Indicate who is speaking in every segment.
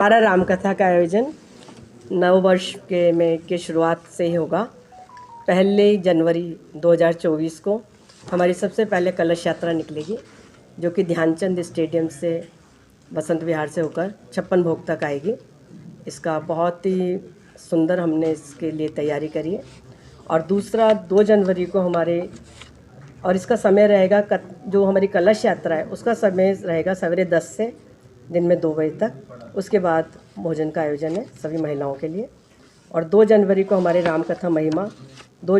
Speaker 1: हमारा रामकथा का आयोजन नव वर्ष के शुरुआत से ही होगा। 1 जनवरी 2024 को हमारी सबसे पहले कलश यात्रा निकलेगी, जो कि ध्यानचंद स्टेडियम से बसंत विहार से होकर 56 भोग तक आएगी। इसका बहुत ही सुंदर हमने इसके लिए तैयारी करी है। और दूसरा 2 जनवरी को और इसका समय रहेगा, जो हमारी कलश यात्रा है उसका समय रहेगा सवेरे 10 से दिन में 2 बजे तक। उसके बाद भोजन का आयोजन है सभी महिलाओं के लिए। और 2 जनवरी को हमारे रामकथा महिमा, 2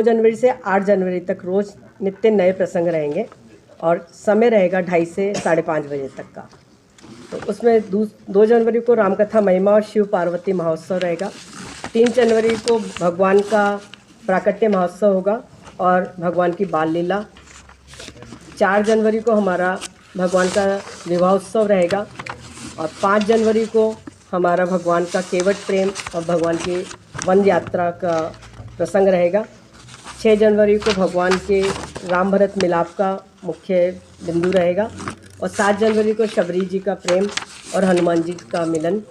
Speaker 1: जनवरी से 8 जनवरी तक रोज़ नित्य नए प्रसंग रहेंगे और समय रहेगा 2:30 से 5:30 बजे तक का। तो उसमें 2 जनवरी को रामकथा महिमा और शिव पार्वती महोत्सव रहेगा। 3 जनवरी को भगवान का प्राकट्य महोत्सव होगा और भगवान की बाल लीला। 4 जनवरी को हमारा भगवान का विवाहोत्सव रहेगा और 5 जनवरी को हमारा भगवान का केवट प्रेम और भगवान की वन यात्रा का प्रसंग रहेगा। 6 जनवरी को भगवान के राम भरत मिलाप का मुख्य बिंदु रहेगा और 7 जनवरी को शबरी जी का प्रेम और हनुमान जी का मिलन।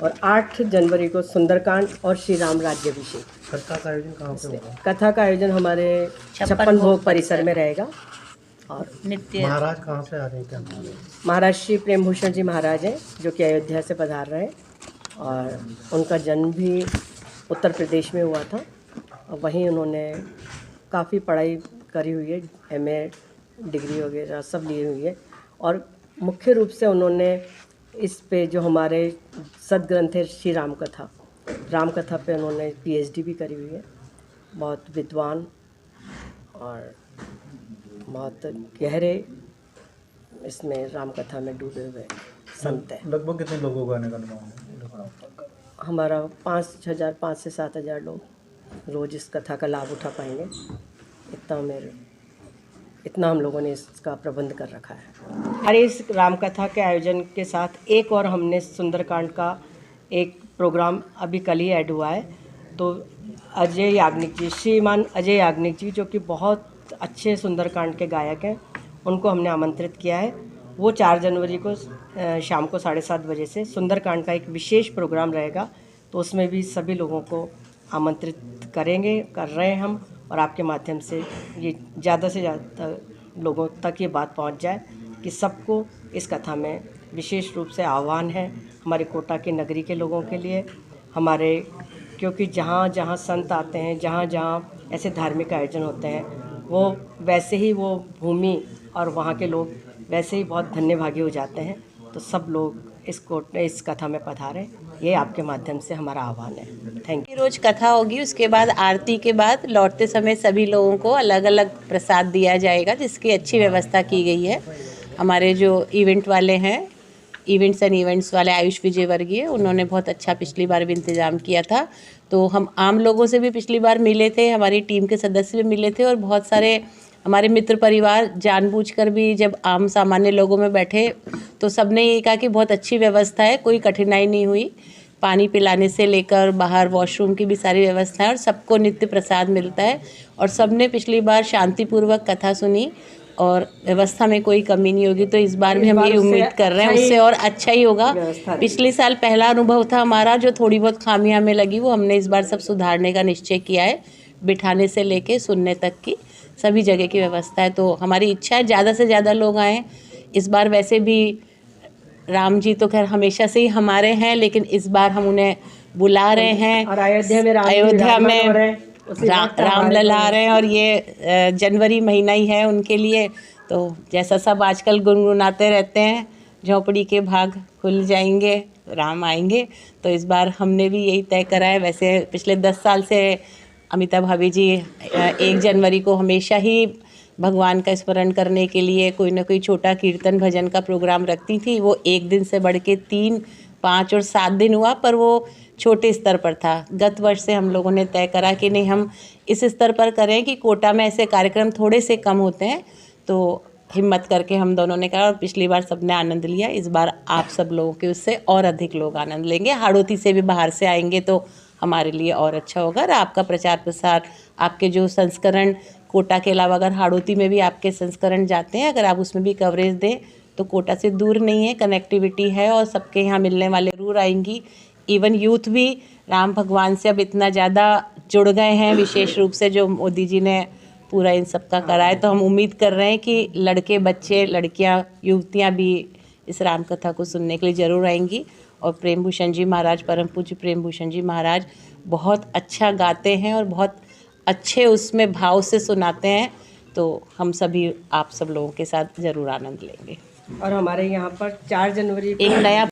Speaker 1: और 8 जनवरी को सुंदरकांड और श्री राम राज्याभिषेक।
Speaker 2: कथा का आयोजन कहाँ पे होगा?
Speaker 1: कथा का आयोजन हमारे 56 भोग परिसर में रहेगा। और
Speaker 2: नित्य महाराज कहाँ से आ रहे हैं क्या?
Speaker 1: महाराज श्री प्रेम भूषण जी महाराज हैं, जो कि अयोध्या से पधार रहे हैं और उनका जन्म भी उत्तर प्रदेश में हुआ था और वहीं उन्होंने काफ़ी पढ़ाई करी हुई है, MA डिग्री वगैरह सब ली हुई है। और मुख्य रूप से उन्होंने इस पे जो हमारे सदग्रंथ है श्री रामकथा पे उन्होंने PhD भी करी हुई है। बहुत विद्वान और बहुत गहरे इसमें रामकथा में डूबे हुए संत हैं।
Speaker 2: लगभग कितने लोगों का आने का अनुमान है?
Speaker 1: हमारा 5 से 7,000 लोग रोज़ इस कथा का लाभ उठा पाएंगे। इतना हम लोगों ने इसका प्रबंध कर रखा है। अरे इस रामकथा के आयोजन के साथ एक और हमने सुंदरकांड का एक प्रोग्राम अभी कल ही ऐड हुआ है। तो श्रीमान अजय याग्निक जी, जो कि बहुत अच्छे सुंदरकांड के गायक हैं, उनको हमने आमंत्रित किया है। वो 4 जनवरी को शाम को 7:30 बजे से सुंदरकांड का एक विशेष प्रोग्राम रहेगा। तो उसमें भी सभी लोगों को आमंत्रित कर रहे हैं हम, और आपके माध्यम से ये ज़्यादा से ज़्यादा लोगों तक ये बात पहुंच जाए कि सबको इस कथा में विशेष रूप से आह्वान है हमारे कोटा की नगरी के लोगों के लिए। क्योंकि जहाँ जहाँ संत आते हैं, जहाँ जहाँ ऐसे धार्मिक आयोजन होते हैं, वो वैसे ही वो भूमि और वहाँ के लोग वैसे ही बहुत धन्यभागी हो जाते हैं। तो सब लोग इस कथा में पधारें, ये आपके माध्यम से हमारा आह्वान है। Thank you.
Speaker 3: रोज कथा होगी, उसके बाद आरती के बाद लौटते समय सभी लोगों को अलग अलग प्रसाद दिया जाएगा, जिसकी अच्छी व्यवस्था की गई है। हमारे जो इवेंट वाले हैं, इवेंट्स वाले आयुष विजय वर्गीय, उन्होंने बहुत अच्छा पिछली बार भी इंतज़ाम किया था। तो हम आम लोगों से भी पिछली बार मिले थे, हमारी टीम के सदस्य भी मिले थे और बहुत सारे हमारे मित्र परिवार जानबूझकर भी जब आम सामान्य लोगों में बैठे तो सबने ये कहा कि बहुत अच्छी व्यवस्था है, कोई कठिनाई नहीं हुई। पानी पिलाने से लेकर बाहर वॉशरूम की भी सारी व्यवस्था है और सबको नित्य प्रसाद मिलता है। और सबने पिछली बार शांतिपूर्वक कथा सुनी और व्यवस्था में कोई कमी नहीं होगी। तो इस बार भी हम ये उम्मीद कर रहे हैं उससे और अच्छा ही होगा। पिछले साल पहला अनुभव था हमारा, जो थोड़ी बहुत खामियां हमें लगी, वो हमने इस बार सब सुधारने का निश्चय किया है। बिठाने से लेके सुनने तक की सभी जगह की व्यवस्था है। तो हमारी इच्छा है ज़्यादा से ज़्यादा लोग आएँ। इस बार वैसे भी राम जी तो खैर हमेशा से ही हमारे हैं, लेकिन इस बार हम उन्हें बुला रहे हैं
Speaker 1: और अयोध्या में
Speaker 3: रामलला आ रहे हैं और ये जनवरी महीना ही है उनके लिए। तो जैसा सब आजकल गुनगुनाते रहते हैं, झोंपड़ी के भाग खुल जाएंगे, राम आएंगे। तो इस बार हमने भी यही तय करा है। वैसे पिछले 10 साल से अमिता भाभी जी 1 जनवरी को हमेशा ही भगवान का स्मरण करने के लिए कोई ना कोई छोटा कीर्तन भजन का प्रोग्राम रखती थी। वो 1 दिन से बढ़ के 3, 5 और 7 दिन हुआ, पर वो छोटे स्तर पर था। गत वर्ष से हम लोगों ने तय करा कि नहीं, हम इस स्तर पर करें कि कोटा में ऐसे कार्यक्रम थोड़े से कम होते हैं। तो हिम्मत करके हम दोनों ने कहा और पिछली बार सबने आनंद लिया। इस बार आप सब लोगों के उससे और अधिक लोग आनंद लेंगे। हाड़ौती से भी बाहर से आएंगे तो हमारे लिए और अच्छा होगा। और आपका प्रचार प्रसार, आपके जो संस्करण कोटा के अलावा अगर हाड़ौती में भी आपके संस्करण जाते हैं, अगर आप उसमें भी कवरेज दें तो कोटा से दूर नहीं है, कनेक्टिविटी है और सबके यहाँ मिलने वाले जरूर आएंगी। इवन यूथ भी राम भगवान से अब इतना ज़्यादा जुड़ गए हैं, विशेष रूप से जो मोदी जी ने पूरा इन सब का करा है, तो हम उम्मीद कर रहे हैं कि लड़के, बच्चे, लड़कियां, युवतियां भी इस राम कथा को सुनने के लिए ज़रूर आएंगी। और प्रेम भूषण जी महाराज, परम पूज्य प्रेम भूषण जी महाराज बहुत अच्छा गाते हैं और बहुत अच्छे उसमें भाव से सुनाते हैं, तो हम सभी, आप सब लोगों के साथ ज़रूर आनंद लेंगे।
Speaker 1: और हमारे यहाँ पर 4 जनवरी को
Speaker 3: एक नया